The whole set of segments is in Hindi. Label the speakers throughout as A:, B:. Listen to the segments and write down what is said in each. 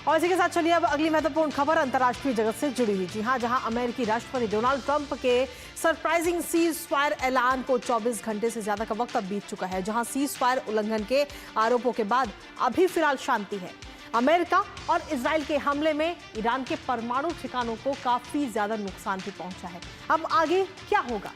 A: और इसी के साथ चलिए अब अगली महत्वपूर्ण खबर अंतर्राष्ट्रीय जगत से जुड़ी हुई। जी हां, जहां अमेरिकी राष्ट्रपति डोनाल्ड ट्रंप के सरप्राइजिंग सीज फायर ऐलान को 24 घंटे से ज्यादा का वक्त अब बीत चुका है, जहां सीज फायर उल्लंघन के आरोपों के बाद अभी फिलहाल शांति है। अमेरिका और इजराइल के हमले में ईरान के परमाणु ठिकानों को काफी ज्यादा नुकसान भी पहुंचा है। अब आगे क्या होगा?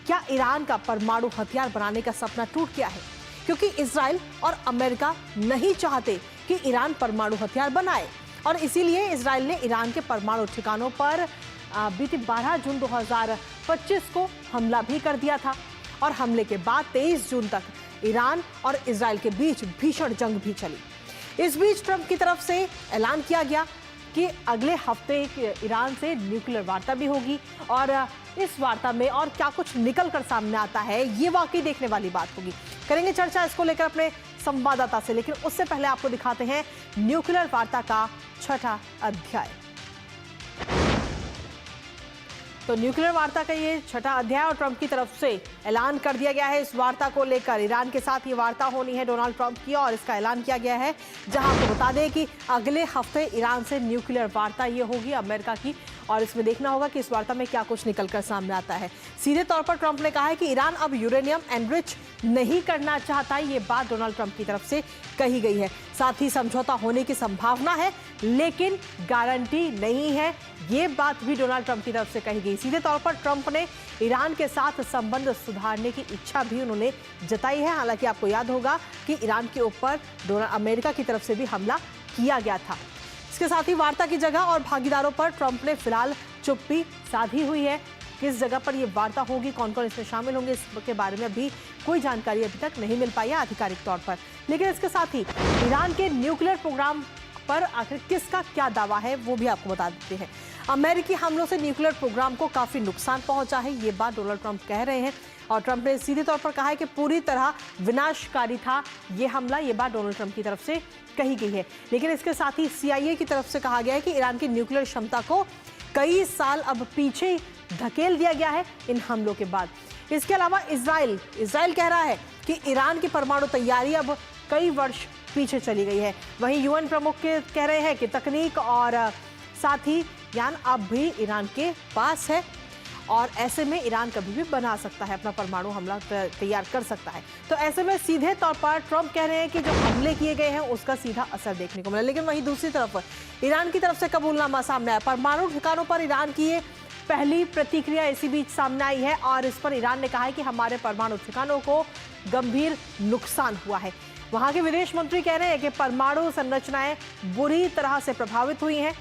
A: क्या ईरान का परमाणु हथियार बनाने का सपना टूट गया है? क्योंकि इजराइल और अमेरिका नहीं चाहते कि ईरान परमाणु हथियार बनाए और इसीलिए इजराइल ने ईरान के परमाणु ठिकानों पर बीते 12 जून 2025 को हमला भी कर दिया था और हमले के बाद 23 जून तक ईरान और इजराइल के बीच भीषण जंग भी चली। इस बीच ट्रंप की तरफ से ऐलान किया गया कि अगले हफ्ते ईरान से न्यूक्लियर वार्ता भी होगी और इस वार्ता में और क्या कुछ निकल कर सामने आता है ये वाकई देखने वाली बात होगी। करेंगे चर्चा इसको लेकर अपने संवाददाता से, लेकिन उससे पहले आपको दिखाते हैं न्यूक्लियर वार्ता का 6ठा अध्याय। तो न्यूक्लियर वार्ता का ये 6ठा अध्याय और ट्रंप की तरफ से ऐलान कर दिया गया है इस वार्ता को लेकर। ईरान के साथ ये वार्ता होनी है डोनाल्ड ट्रंप की और इसका ऐलान किया गया है, जहां आपको बता दें कि अगले हफ्ते ईरान से न्यूक्लियर वार्ता ये होगी अमेरिका की और इसमें देखना होगा कि इस वार्ता में क्या कुछ निकलकर सामने आता है। सीधे तौर पर ट्रंप ने कहा है कि ईरान अब यूरेनियम एनरिच नहीं करना चाहता, ये बात डोनाल्ड ट्रंप की तरफ से कही गई है। साथ ही समझौता होने की संभावना है लेकिन गारंटी नहीं है, ये बात भी डोनाल्ड ट्रंप की तरफ से कही गई। सीधे तौर पर ट्रंप ने ईरान के साथ संबंध सुधारने की इच्छा भी उन्होंने जताई है। हालांकि आपको याद होगा कि ईरान के ऊपर अमेरिका की तरफ से भी हमला किया गया था। इसके साथ ही वार्ता की जगह और भागीदारों पर ट्रंप ने फिलहाल चुप्पी साधी हुई है। किस जगह पर यह वार्ता होगी, कौन कौन इसमें शामिल होंगे, इसके बारे में अभी कोई जानकारी अभी तक नहीं मिल पाई है आधिकारिक तौर पर। लेकिन इसके साथ ही ईरान के न्यूक्लियर प्रोग्राम पर आखिर किसका क्या दावा है वो भी आपको बता देते हैं। अमेरिकी हमलों से न्यूक्लियर प्रोग्राम को काफी नुकसान पहुंचा है, ये बात डोनाल्ड ट्रंप कह रहे हैं और ट्रंप ने सीधे तौर पर कहा है कि पूरी तरह विनाशकारी था ये हमला, ये बात डोनाल्ड ट्रंप की तरफ से कही गई है। लेकिन इसके साथ ही CIA की तरफ से कहा गया है कि ईरान की न्यूक्लियर क्षमता को कई साल अब पीछे धकेल दिया गया है इन हमलों के बाद। इसके अलावा इजराइल कह रहा है कि ईरान की परमाणु तैयारी अब कई वर्ष पीछे चली गई है। वहीं UN प्रमुख कह रहे हैं कि तकनीक और साथ ही ज्ञान अब भी ईरान के पास है और ऐसे में ईरान कभी भी बना सकता है, अपना परमाणु हमला तैयार कर सकता है। तो ऐसे में सीधे तौर पर ट्रंप कह रहे हैं कि जो हमले किए गए हैं उसका सीधा असर देखने को मिला। लेकिन वहीं दूसरी तरफ ईरान की तरफ से कबूलनामा सामने आया। परमाणु ठिकानों पर ईरान की ये पहली प्रतिक्रिया इसी बीच सामने आई है और इस पर ईरान ने कहा है कि हमारे परमाणु ठिकानों को गंभीर नुकसान हुआ है। वहां के विदेश मंत्री कह रहे हैं कि परमाणु संरचनाएं बुरी तरह से प्रभावित हुई हैं।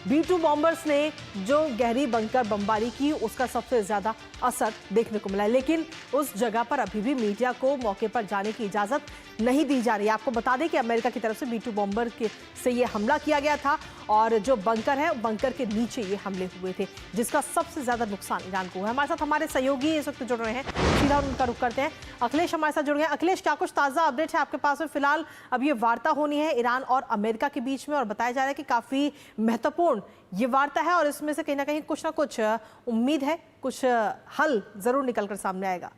A: B-2 बॉम्बर्स ने जो गहरी बंकर बमबारी की उसका सबसे ज्यादा असर देखने को मिला, लेकिन उस जगह पर अभी भी मीडिया को मौके पर जाने की इजाजत नहीं दी जा रही है। आपको बता दें कि अमेरिका की तरफ से B-2 बॉम्बर से ये हमला किया गया था और जो बंकर है बंकर के नीचे ये हमले हुए थे, जिसका सबसे ज्यादा नुकसान ईरान को हुआ है। हमारे साथ हमारे सहयोगी इस वक्त जुड़ रहे हैं, सीधा उनका रुख करते हैं। अखिलेश हमारे साथ जुड़ गए। अखिलेश, क्या कुछ ताजा अपडेट है आपके पास में? फिलहाल अब ये वार्ता होनी है ईरान और अमेरिका के बीच में और बताया जा रहा है कि काफी महत्वपूर्ण ये वार्ता है और इसमें से कहीं ना कहीं कुछ ना कुछ उम्मीद है, कुछ हल जरूर निकलकर सामने आएगा।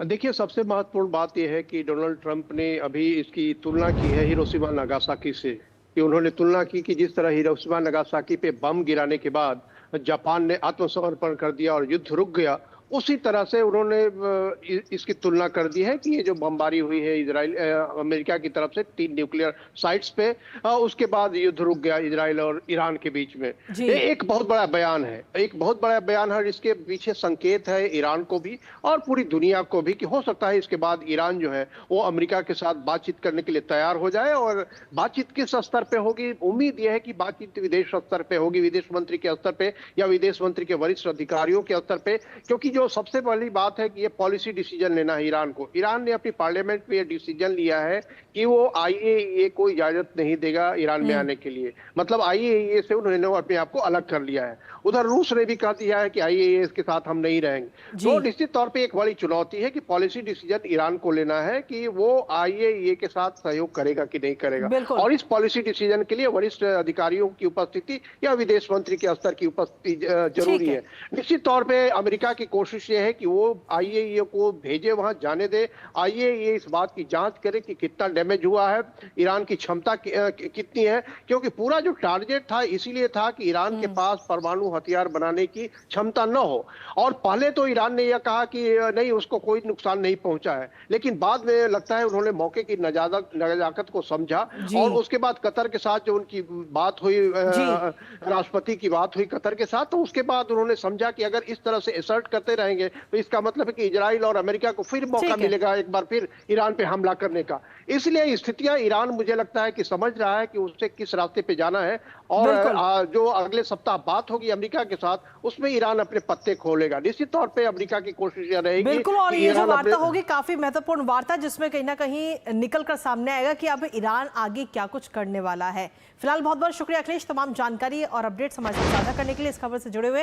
B: देखिए, सबसे महत्वपूर्ण बात यह है कि डोनाल्ड ट्रंप ने अभी इसकी तुलना की है हिरोशिमा नागासाकी से, कि उन्होंने तुलना की कि जिस तरह हिरोशिमा नागासाकी पे बम गिराने के बाद जापान ने आत्मसमर्पण कर दिया और युद्ध रुक गया, उसी तरह से उन्होंने इसकी तुलना कर दी है कि ये जो बमबारी हुई है अमेरिका की तरफ से 3 न्यूक्लियर साइट्स पे, उसके बाद युद्ध रुक गया इजराइल और ईरान के बीच में। ये एक बहुत बड़ा बयान है, एक बहुत बड़ा बयान है। इसके पीछे संकेत है ईरान को भी और पूरी दुनिया को भी कि हो सकता है इसके बाद ईरान जो है वो अमेरिका के साथ बातचीत करने के लिए तैयार हो जाए। और बातचीत किस स्तर पे होगी? उम्मीद यह है कि बातचीत विदेश स्तर पे होगी, विदेश मंत्री के स्तर पे या विदेश मंत्री के वरिष्ठ अधिकारियों के स्तर पे, क्योंकि जो सबसे बड़ी बात है कि ये पॉलिसी डिसीजन लेना है ईरान को। ईरान ने अपनी पार्लियामेंट में ये डिसीजन लिया है कि वो IAEA को इजाजत नहीं देगा ईरान में आने के लिए, मतलब IAEA से उन्होंने अपने आप को अलग कर लिया है। उधर रूस ने भी कह दिया है कि IAEA के साथ हम नहीं रहेंगे। तो निश्चित तौर पे एक बड़ी चुनौती है कि पॉलिसी डिसीजन ईरान को लेना है कि वो IAEA के साथ सहयोग करेगा कि नहीं करेगा, और इस पॉलिसी डिसीजन के लिए वरिष्ठ अधिकारियों की उपस्थिति या विदेश मंत्री के स्तर की उपस्थिति जरूरी है। निश्चित तौर पर अमेरिका की कोशिश कोशिश ये है कि वो आईएईए को भेजे, वहां जाने दे। आईएईए इस बात की जांच करे कि कितना डैमेज हुआ है, ईरान की क्षमता कितनी है, क्योंकि पूरा जो टारगेट था इसीलिए था कि ईरान के पास परमाणु हथियार बनाने की क्षमता न हो। और पहले तो ईरान ने यह कहा कि नहीं, उसको कोई नुकसान नहीं पहुंचा है, लेकिन बाद में लगता है उन्होंने मौके की नजाकत को समझा और उसके बाद कतर के साथ जो उनकी बात हुई, राष्ट्रपति की बात हुई कतर के साथ, तो उसके बाद उन्होंने समझा कि अगर इस तरह से असर्ट करते रहेंगे तो इसका मतलब है कि इजराइल और अमेरिका को फिर मौका मिलेगा एक बार फिर ईरान पे हमला करने का। इसलिए स्थितियां ईरान मुझे लगता है कि समझ रहा है कि उसे किस रास्ते पे जाना है, और जो अगले सप्ताह बात होगी अमेरिका के साथ उसमें ईरान अपने पत्ते खोलेगा। निश्चित तौर पे अमेरिका की कोशिश यह रहेगी।
A: बिल्कुल, और ये जो वार्ता होगी काफी महत्वपूर्ण वार्ता, जिसमें कहीं ना कहीं निकल कर सामने आएगा कि अब ईरान आगे क्या कुछ करने वाला है। फिलहाल बहुत बहुत शुक्रिया अखिलेश, तमाम जानकारी और अपडेट्स हमारे साथ साझा करने के लिए, इस खबर से जुड़े हुए।